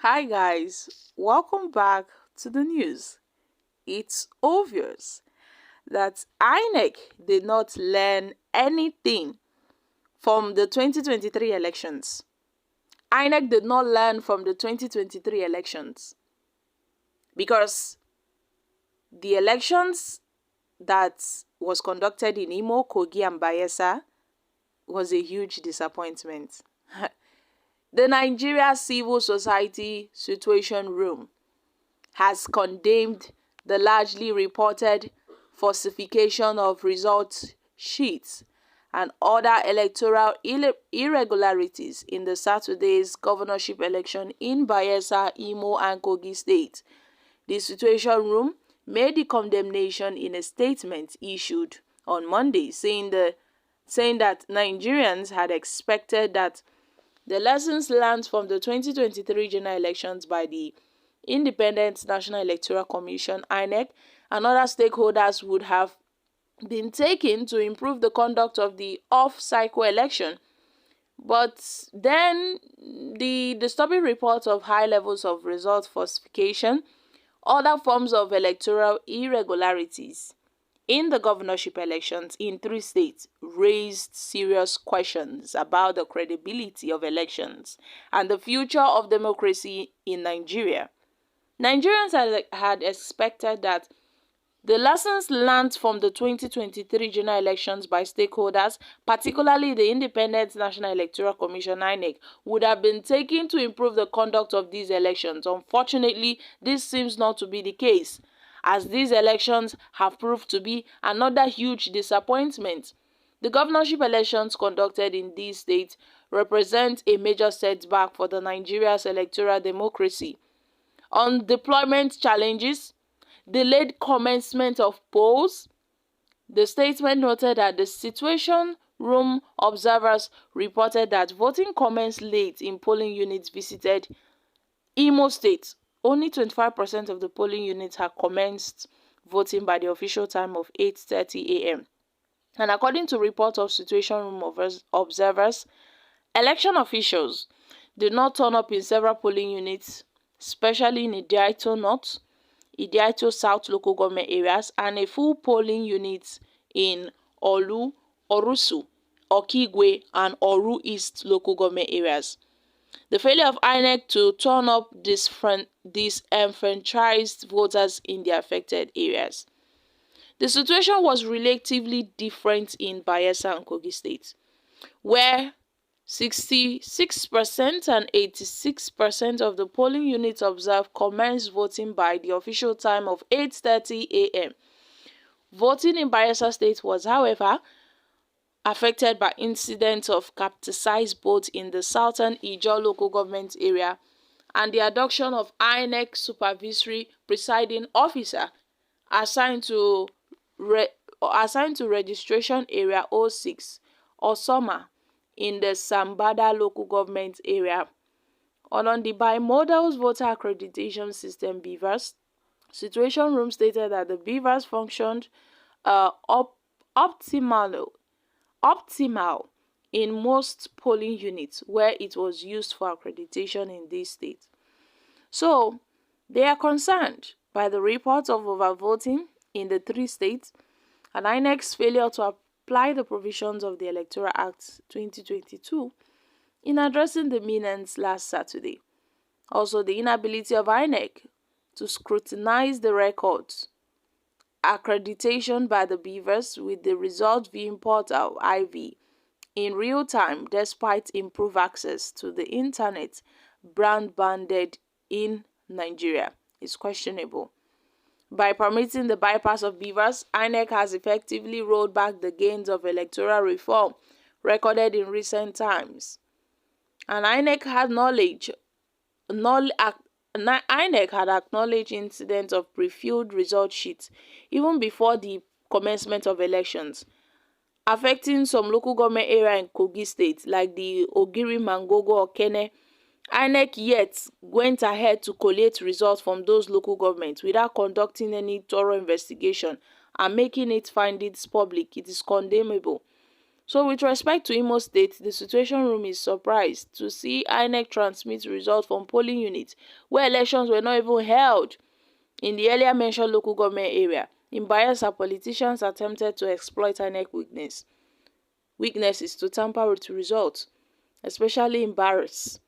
Hi guys, welcome back to the news. It's obvious that INEC did not learn anything from the 2023 elections. INEC did not learn from the 2023 elections because the elections that was conducted in Imo, Kogi and Bayelsa was a huge disappointment. The Nigeria Civil Society Situation Room has condemned the largely reported falsification of result sheets and other electoral irregularities in the Saturday's governorship election in Bayelsa, Imo and Kogi State. The Situation Room made the condemnation in a statement issued on Monday, saying that Nigerians had expected that the lessons learned from the 2023 general elections by the Independent National Electoral Commission (INEC) and other stakeholders would have been taken to improve the conduct of the off-cycle election. But then the disturbing reports of high levels of result falsification, other forms of electoral irregularities in the governorship elections in 3 states raised serious questions about the credibility of elections and the future of democracy in Nigeria. Nigerians had expected that the lessons learned from the 2023 general elections by stakeholders, particularly the Independent National Electoral Commission (INEC), would have been taken to improve the conduct of these elections. Unfortunately, this seems not to be the case, as these elections have proved to be another huge disappointment. The governorship elections conducted in these states represent a major setback for Nigeria's electoral democracy. On deployment challenges, delayed commencement of polls, the statement noted that the Situation Room observers reported that voting commenced late in polling units visited Imo State. Only 25% of the polling units had commenced voting by the official time of 8:30 a.m. And according to reports of Situation Room observers, election officials did not turn up in several polling units, especially in Idiaito North, Idiaito South local government areas, and a full polling unit in Olu, Orusu, Okigwe, and Oru East local government areas. The failure of INEC to turn up disenfranchised voters in the affected areas. The situation was relatively different in Bayelsa and Kogi State, where 66% and 86% of the polling units observed commenced voting by the official time of 8:30 a.m. Voting in Bayelsa State was, however, affected by incidents of capsized boats in the southern Ijaw local government area and the adoption of INEC supervisory presiding officer assigned to registration area 06 Osoma in the Sambada local government area. On the bimodal voter accreditation system (BVAS), Situation Room stated that the BVAS functioned optimal in most polling units where it was used for accreditation in these states. So, they are concerned by the reports of overvoting in the 3 states and INEC's failure to apply the provisions of the Electoral Act 2022 in addressing the menace last Saturday. Also, the inability of INEC to scrutinize the records, accreditation by the BVAS with the result viewing portal (IV) in real time despite improved access to the internet brand-banded in Nigeria is questionable. By permitting the bypass of BVAS, INEC has effectively rolled back the gains of electoral reform recorded in recent times. And INEC had acknowledged incidents of pre-filled result sheets even before the commencement of elections, affecting some local government areas in Kogi State like the Ogiri Mangogo Okene. INEC yet went ahead to collate results from those local governments without conducting any thorough investigation and making its findings public. It is condemnable. So with respect to Imo State, the Situation Room is surprised to see INEC transmit results from polling units where elections were not even held in the earlier mentioned local government area. In Bayelsa, politicians attempted to exploit INEC weaknesses to tamper with results, especially in Barras,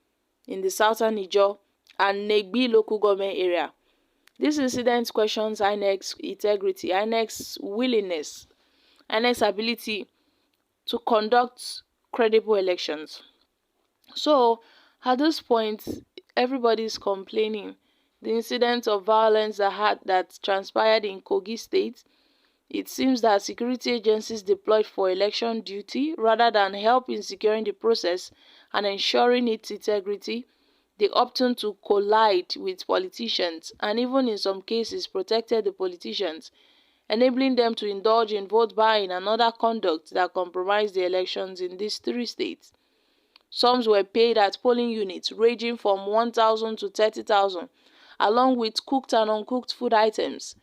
in the southern Ijaw and Negbi local government area. This incident questions INEC's integrity, INEC's willingness, INEC's ability to conduct credible elections. So, at this point, everybody is complaining. The incident of violence that transpired in Kogi State, it seems that security agencies deployed for election duty rather than help in securing the process and ensuring its integrity, they opted to collide with politicians and even in some cases protected the politicians, enabling them to indulge in vote buying and other conduct that compromised the elections in these three states. Sums were paid at polling units ranging from 1,000 to 30,000, along with cooked and uncooked food items.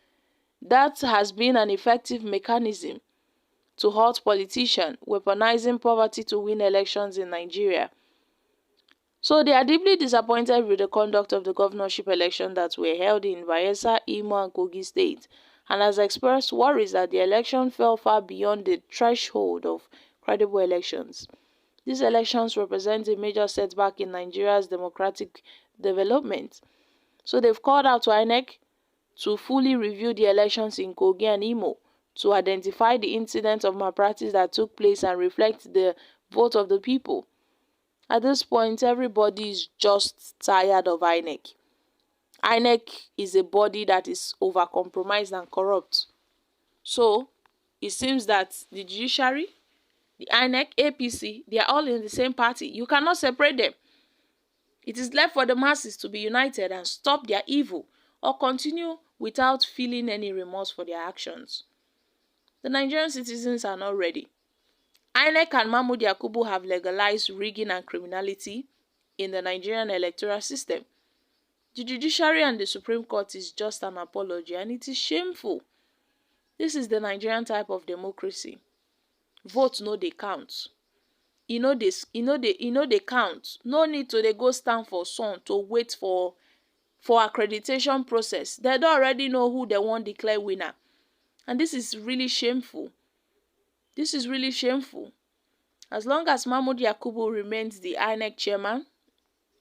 That has been an effective mechanism to halt politicians weaponizing poverty to win elections in Nigeria. So they are deeply disappointed with the conduct of the governorship election that were held in Bayelsa, Imo and Kogi State, and has expressed worries that the election fell far beyond the threshold of credible elections. These elections represent a major setback in Nigeria's democratic development. So they've called out to INEC to fully review the elections in Kogi and Imo, to identify the incidents of malpractice that took place and reflect the vote of the people. At this point, everybody is just tired of INEC. INEC is a body that is over-compromised and corrupt. So, it seems that the judiciary, the INEC, APC, they are all in the same party. You cannot separate them. It is left for the masses to be united and stop their evil or continue without feeling any remorse for their actions. The Nigerian citizens are not ready. INEC and Mahmoud Yakubu have legalized rigging and criminality in the Nigerian electoral system. The judiciary and the Supreme Court is just an apology, and it is shameful. This is the Nigerian type of democracy. Vote no dey count. E no dey count. No need to dey go stand for sun to wait for accreditation process. They don already know who they wan declare winner. And this is really shameful. This is really shameful. As long as Mahmoud Yakubu remains the INEC chairman,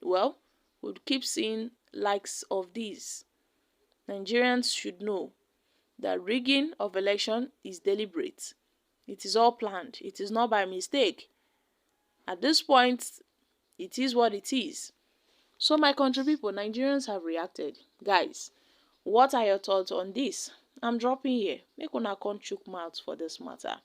well, we'll keep seeing likes of these. Nigerians should know that rigging of election is deliberate. It is all planned. It is not by mistake. At this point, it is what it is. So my country people, Nigerians have reacted. Guys, what are your thoughts on this? I'm dropping here. Make una come chook mouth for this matter.